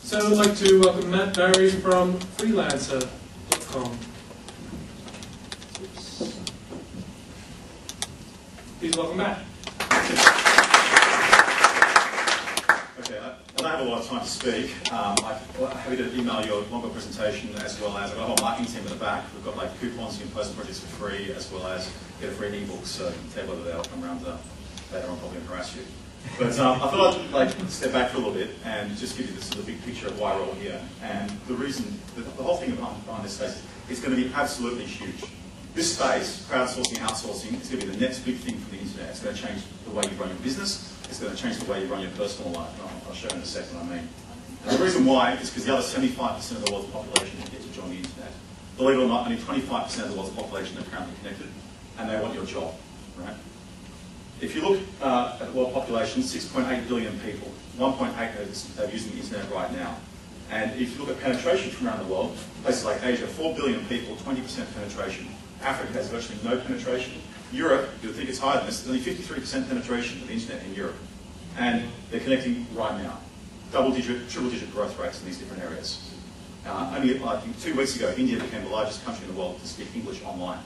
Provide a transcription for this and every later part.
So I'd like to welcome Matt Barrie from freelancer.com. Please welcome Matt. Okay, I don't have a lot of time to speak. I'm happy to email you a longer presentation, as well as I've got a whole marketing team at the back. We've got like coupons, you can post projects for free, as well as get a free ebook, so you can tell whether they'll come around later on, probably harass you. But I thought I'd step back for a little bit and just give you the big picture of why we're all here. And the reason, the whole thing behind this space, is going to be absolutely huge. This space, crowdsourcing, outsourcing, is going to be the next big thing for the internet. It's going to change the way you run your business. It's going to change the way you run your personal life. I'll show you in a second what I mean. And the reason why is because the other 75% of the world's population get to join the internet. Believe it or not, only 25% of the world's population are currently connected, and they want your job, right? If you look at the world population, 6.8 billion people, 1.8 are using the internet right now. And if you look at penetration from around the world, places like Asia, 4 billion people, 20% penetration. Africa has virtually no penetration. Europe, you'd think it's higher than this, only 53% penetration of the internet in Europe. And they're connecting right now. Double-digit, triple-digit growth rates in these different areas. Only, I think, 2 weeks ago, India became the largest country in the world to speak English online,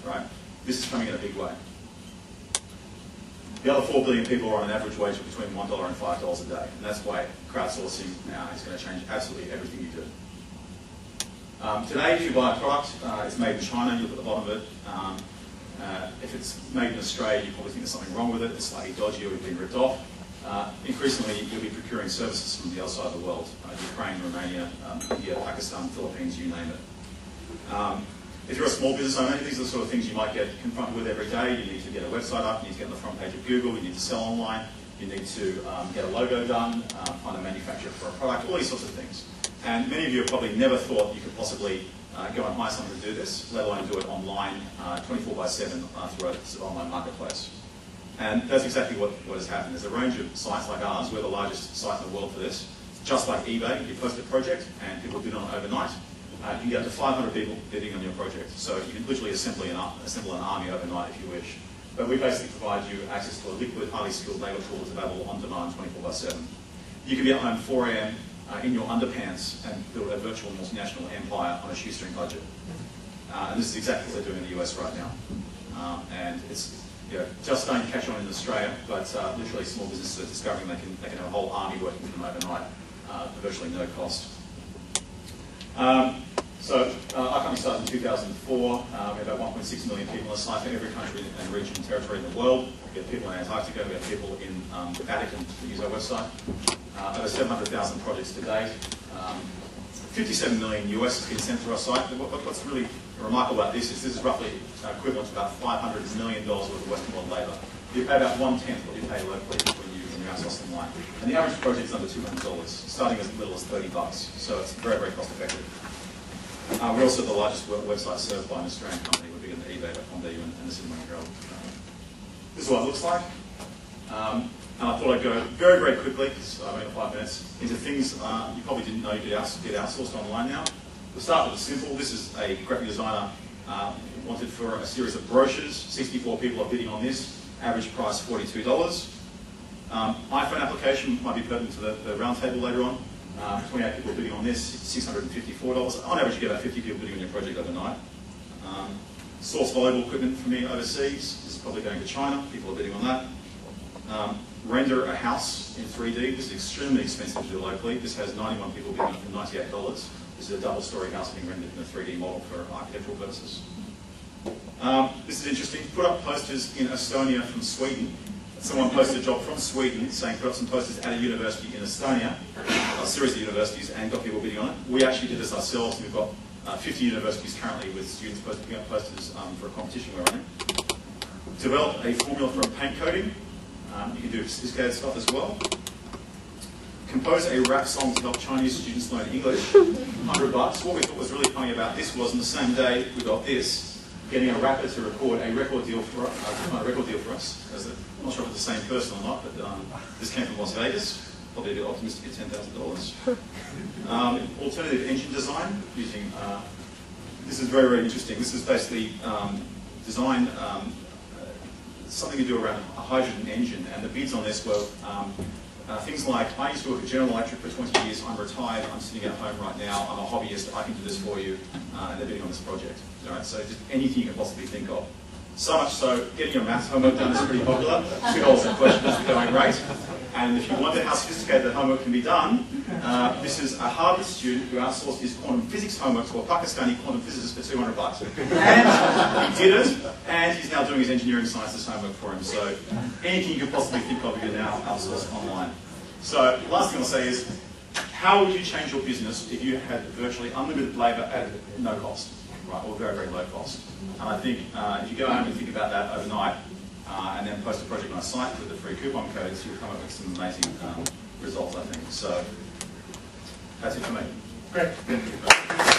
right? This is coming in a big way. The other 4 billion people are on an average wage of between $1 and $5 a day. And that's why crowdsourcing now is going to change absolutely everything you do. Today, if you buy a product, it's made in China, you look at the bottom of it. If it's made in Australia, you probably think there's something wrong with it, it's slightly dodgy or you've been ripped off. Increasingly, you'll be procuring services from the other side of the world, Ukraine, Romania, India, Pakistan, Philippines, you name it. If you're a small business owner, these are the sort of things you might get confronted with every day. You need to get a website up, you need to get on the front page of Google, you need to sell online, you need to get a logo done, find a manufacturer for a product, all these sorts of things. And many of you have probably never thought you could possibly go and hire someone to do this, let alone do it online 24/7 through an online marketplace. And that's exactly what has happened. There's a range of sites like ours. We're the largest site in the world for this. Just like eBay, you post a project and people bid on it overnight. You can get up to 500 people bidding on your project. So you can literally assemble an army overnight if you wish. But we basically provide you access to a liquid, highly skilled labor pool that's available on demand 24/7. You can be at home 4 a.m. In your underpants and build a virtual multinational empire on a shoestring budget. And this is exactly what they're doing in the US right now. And it's just starting to catch on in Australia, but literally small businesses are discovering they can have a whole army working for them overnight for virtually no cost. So our company started in 2004. We have about 1.6 million people on the site for every country and region and territory in the world. We have people in Antarctica, we have people in the Vatican that use our website. Over 700,000 projects to date. 57 million US has been sent through our site. What's really remarkable about this is roughly equivalent to about $500 million worth of Western world labour. You pay about 1/10 what you pay locally when you outsource online. And the average project is under $200, starting as little as $30. So it's very, very cost effective. We're also the largest website served by an Australian company. We're bigger than eBay.com.au and the Cinnamon Girl. This is what it looks like. And I thought I'd go very, very quickly, because I've only got 5 minutes, into things you probably didn't know you could get outsourced online now. We'll start with the simple. This is a graphic designer wanted for a series of brochures. 64 people are bidding on this. Average price $42. iPhone application might be pertinent to the roundtable later on. 28 people bidding on this, $654. On average, you get about 50 people bidding on your project overnight. Source valuable equipment from me overseas. This is probably going to China. People are bidding on that. Render a house in 3D. This is extremely expensive to do locally. This has 91 people bidding for $98. This is a double-story house being rendered in a 3D model for architectural purposes. This is interesting. Put up posters in Estonia from Sweden. Someone posted a job from Sweden saying put up some posters at a university in Estonia, a series of universities, and got people bidding on it. We actually did this ourselves. We've got 50 universities currently with students putting up posters for a competition we're running. Develop a formula for a paint coating. You can do sophisticated stuff as well. Compose a rap song to help Chinese students learn English. $100. What we thought was really funny about this was on the same day we got this, getting a rapper to record a record deal for us. I'm not sure if it's the same person or not, but this came from Las Vegas. Probably a bit optimistic at $10,000. Alternative engine design using. This is very, very interesting. This is basically design. Something to do around a hydrogen engine, and the bids on this were Things like, I used to work at General Electric for 20 years, I'm retired, I'm sitting at home right now, I'm a hobbyist, I can do this for you, and they're bidding on this project. Right? So just anything you can possibly think of. So much so, getting your maths homework done is pretty popular. $2 a question is the going rate. And if you wonder how sophisticated that homework can be done, this is a Harvard student who outsourced his quantum physics homework to a Pakistani quantum physicist for $200. And he did it, and he's now doing his engineering sciences homework for him. So anything you could possibly think of, you can now outsource online. So last thing I'll say is, how would you change your business if you had virtually unlimited labour at no cost, right, or very, very low cost? And I think if you go home and think about that overnight, and then post a project on a site with the free coupon codes, you'll come up with some amazing results, I think. So that's it for me. Great.